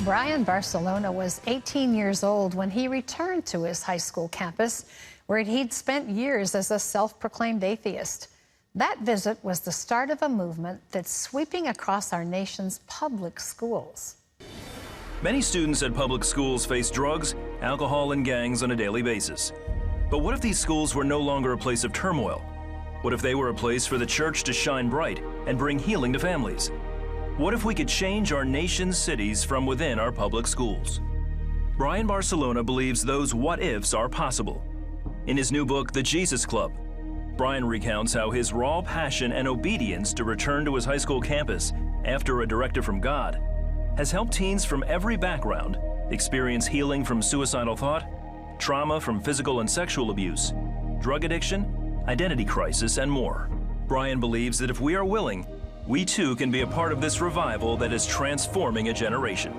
Brian Barcelona was 18 years old when he returned to his high school campus, where he'd spent years as a self-proclaimed atheist. That visit was the start of a movement that's sweeping across our nation's public schools. Many students at public schools face drugs, alcohol, and gangs on a daily basis. But what if these schools were no longer a place of turmoil? What if they were a place for the church to shine bright and bring healing to families? What if we could change our nation's cities from within our public schools? Brian Barcelona believes those what-ifs are possible. In his new book, The Jesus Club, Brian recounts how his raw passion and obedience to return to his high school campus after a directive from God has helped teens from every background experience healing from suicidal thought, trauma from physical and sexual abuse, drug addiction, identity crisis, and more. Brian believes that if we are willing, we too can be a part of this revival that is transforming a generation.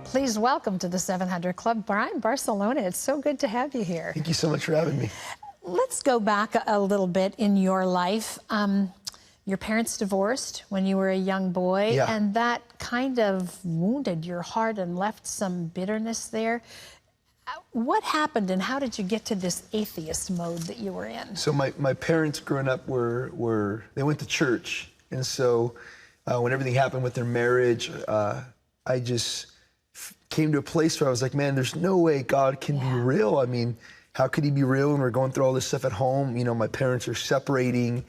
Please welcome to the 700 Club, Brian Barcelona. It's so good to have you here. Thank you so much for having me. Let's go back a little bit in your life. Your parents divorced when you were a young boy, Yeah. and that kind of wounded your heart and left some bitterness there. What happened, and how did you get to this atheist mode that you were in? So my parents growing up they went to church, and so when everything happened with their marriage, I just came to a place where I was like, man, there's no way God can be real. I mean, how could he be real when we're going through all this stuff at home? You know, my parents are separating,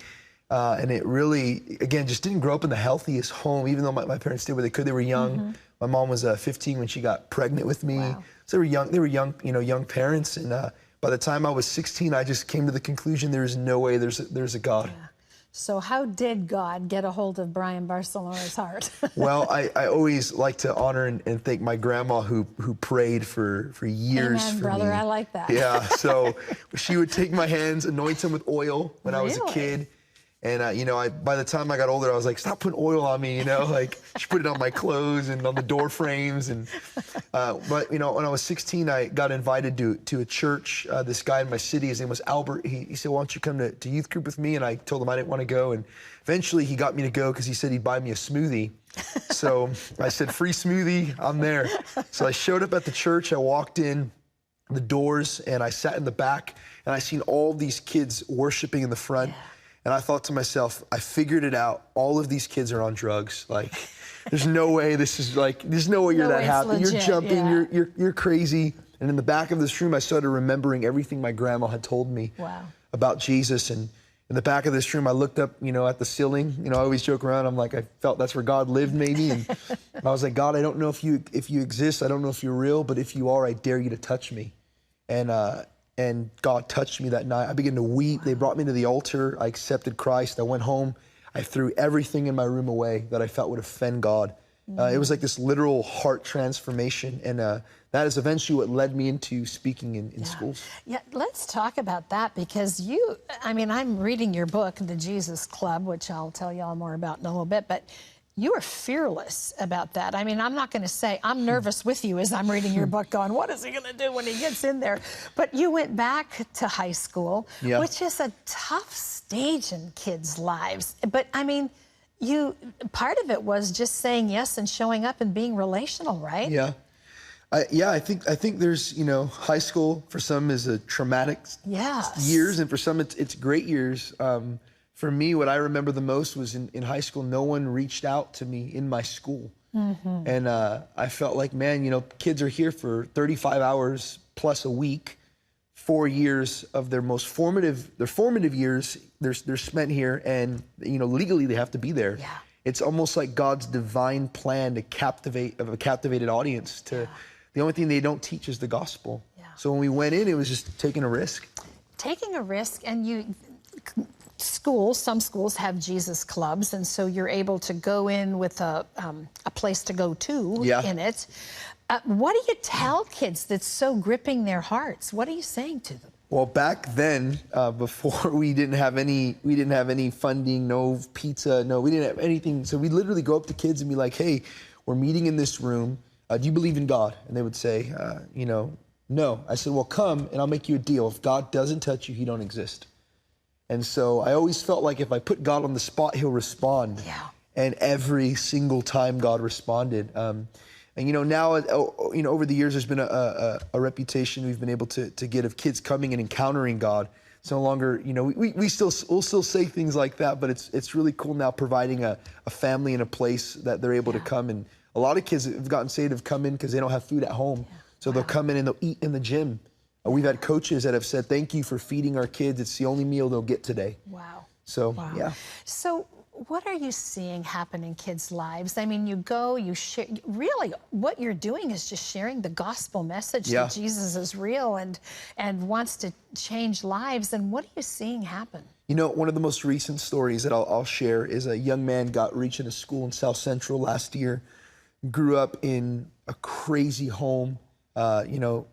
and it really, again, just didn't grow up in the healthiest home, even though my parents did what they could. They were young. Mm-hmm. My mom was 15 when she got pregnant with me. Wow. So they were young, young parents. And by the time I was 16, I just came to the conclusion there's no way there's a God. Yeah. So how did God get a hold of Brian Barcelona's heart? Well, I always like to honor and thank my grandma who prayed for years. Amen, for brother, me. I like that. Yeah, so she would take my hands, anoint them with oil when I was a kid. And, by the time I got older, I was like, stop putting oil on me, like she put it on my clothes and on the door frames. And, but, when I was 16, I got invited to a church. This guy in my city, his name was Albert. He said, why don't you come to youth group with me? And I told him I didn't want to go. And eventually he got me to go because he said he'd buy me a smoothie. So I said, free smoothie, I'm there. So I showed up at the church. I walked in the doors and I sat in the back and I seen all these kids worshiping in the front. Yeah. And I thought to myself, I figured it out. All of these kids are on drugs. Like, there's no way there's no way you're that happy. Legit, you're jumping, you're crazy. And in the back of this room, I started remembering everything my grandma had told me about Jesus. And in the back of this room, I looked up, at the ceiling. I always joke around. I'm like, I felt that's where God lived, maybe. And I was like, God, I don't know if you exist. I don't know if you're real, but if you are, I dare you to touch me. And God touched me that night. I began to weep. They brought me to the altar. I accepted Christ. I went home. I threw everything in my room away that I felt would offend God. It was like this literal heart transformation. And that is eventually what led me into speaking in schools. Yeah, let's talk about that because I'm reading your book, The Jesus Club, which I'll tell you all more about in a little bit, but you are fearless about that. I'm not going to say, I'm nervous with you as I'm reading your book going, what is he going to do when he gets in there? But you went back to high school, which is a tough stage in kids' lives. But part of it was just saying yes and showing up and being relational, right? Yeah. I think there's, high school for some is a traumatic years, and for some it's great years. For me, what I remember the most was in high school, no one reached out to me in my school. Mm-hmm. And I felt like, man, kids are here for 35 hours plus a week, 4 years of their formative years, they're spent here, and, legally they have to be there. Yeah. It's almost like God's divine plan to captivate a captivated audience. The only thing they don't teach is the gospel. Yeah. So when we went in, it was just taking a risk. Taking a risk, and some schools have Jesus clubs, and so you're able to go in with a place to go to in it. What do you tell kids that's so gripping their hearts? What are you saying to them? Well, back then, before we didn't have any funding, no pizza, we didn't have anything. So we'd literally go up to kids and be like, hey, we're meeting in this room. Do you believe in God? And they would say, no. I said, well, come and I'll make you a deal. If God doesn't touch you, he don't exist. And so I always felt like if I put God on the spot, he'll respond. Yeah. And every single time God responded. And now, over the years, there's been a reputation we've been able to get of kids coming and encountering God. It's no longer, we'll still say things like that, but it's really cool now providing a family and a place that they're able to come. And a lot of kids that have gotten saved have come in because they don't have food at home. Yeah. So they'll come in and they'll eat in the gym. We've had coaches that have said, thank you for feeding our kids. It's the only meal they'll get today. Wow. So, yeah. So what are you seeing happen in kids' lives? I mean, you go, you share, really what you're doing is just sharing the gospel message that Jesus is real and wants to change lives. And what are you seeing happen? One of the most recent stories that I'll share is a young man got reached in a school in South Central last year, grew up in a crazy home, a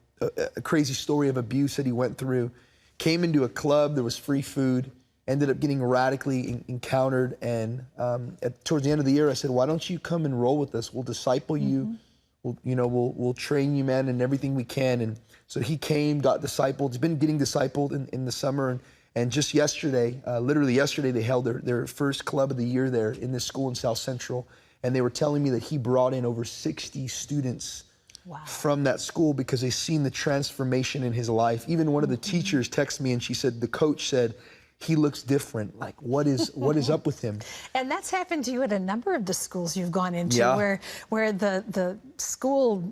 crazy story of abuse that he went through, came into a club, there was free food, ended up getting radically encountered. And towards the end of the year, I said, why don't you come and roll with us? We'll disciple you. We'll train you, man, and everything we can. And so he came, got discipled. He's been getting discipled in the summer. And just yesterday, literally yesterday, they held their first club of the year there in this school in South Central. And they were telling me that he brought in over 60 students from that school because they've seen the transformation in his life. Even one of the teachers texted me and she said, the coach said, he looks different. Like, what is up with him? And that's happened to you at a number of the schools you've gone into, where the school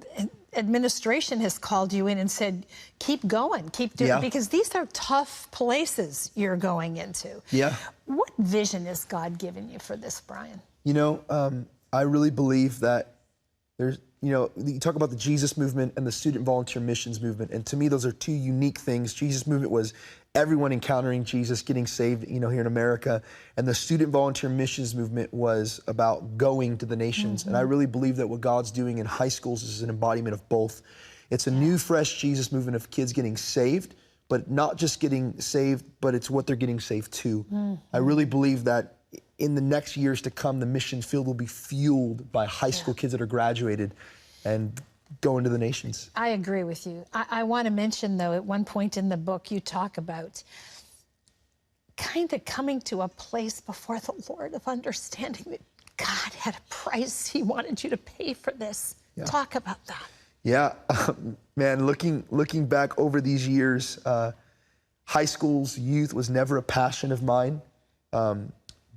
administration has called you in and said, keep going, keep doing it, because these are tough places you're going into. Yeah. What vision has God given you for this, Brian? I really believe that there's, you talk about the Jesus movement and the student volunteer missions movement. And to me, those are two unique things. Jesus movement was everyone encountering Jesus, getting saved, here in America. And the student volunteer missions movement was about going to the nations. And I really believe that what God's doing in high schools is an embodiment of both. It's a new, fresh Jesus movement of kids getting saved, but not just getting saved, but it's what they're getting saved to. I really believe that in the next years to come, the mission field will be fueled by high school kids that are graduated and go into the nations. I agree with you. I want to mention, though, at one point in the book, you talk about kind of coming to a place before the Lord of understanding that God had a price he wanted you to pay for this. Talk about that. Yeah, man, looking back over these years, high school's youth was never a passion of mine.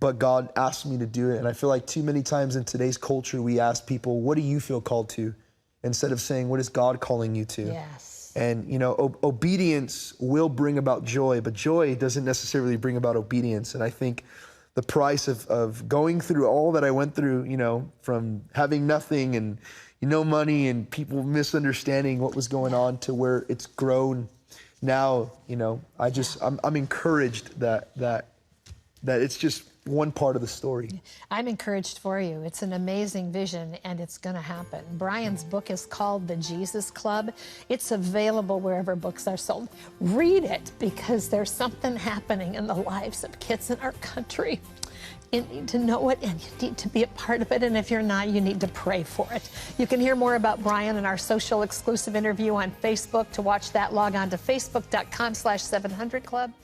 But God asked me to do it. And I feel like too many times in today's culture, we ask people, what do you feel called to? Instead of saying, what is God calling you to? Yes. And, obedience will bring about joy, but joy doesn't necessarily bring about obedience. And I think the price of going through all that I went through, from having nothing and, no money and people misunderstanding what was going on to where it's grown now, I'm encouraged that it's just one part of the story. I'm encouraged for you. It's an amazing vision, and it's going to happen. Brian's book is called The Jesus Club. It's available wherever books are sold. Read it, because there's something happening in the lives of kids in our country. You need to know it, and you need to be a part of it. And if you're not, you need to pray for it. You can hear more about Brian and our social exclusive interview on Facebook. To watch that, log on to facebook.com/700club.